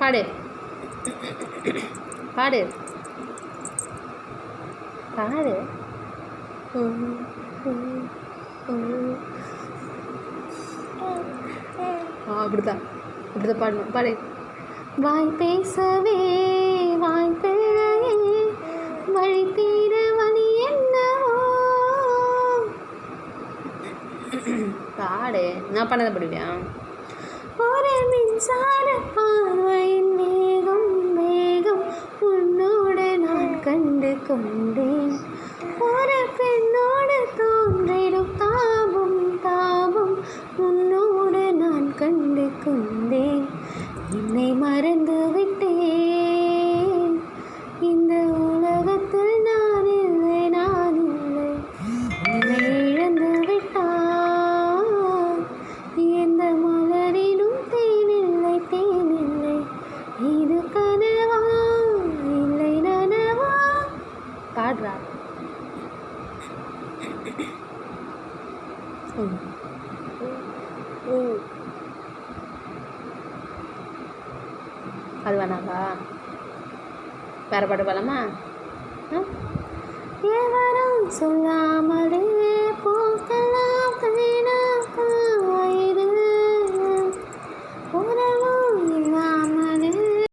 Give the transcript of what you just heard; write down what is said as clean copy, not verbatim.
பாடு பாடு பாடு. அப்படிதான் அப்படிதான் பாடணும். பாடு. வாய் பேசவே வாய் பிழையே வழி தீர வழி என்னவோ. பாடு. நான் பண்ணதை பாடுவியா? ஒரு மின்சார பார்வையின் வேகம் வேகம் உன்னோடு நான் கண்டு கொண்டேன். ஒரு பெண்ணோடு தோன்றிடும் தாபம் தாபம் உன்னோடு நான் கண்டு கொண்டேன். என்னை மறந்து விட்டேன். இந்த உலகத்தில் நான் இல்லை நான் இல்லை. என்னை இழந்து விட்டான். எந்த மலரிலும் தேனில்லை தேனில்லை. இது கனவா இல்லை நனவா? பாடுறா. அது வேணாம்பா. வேறு பாட்டு பாடலாமா? எவரும் சொல்லாமலே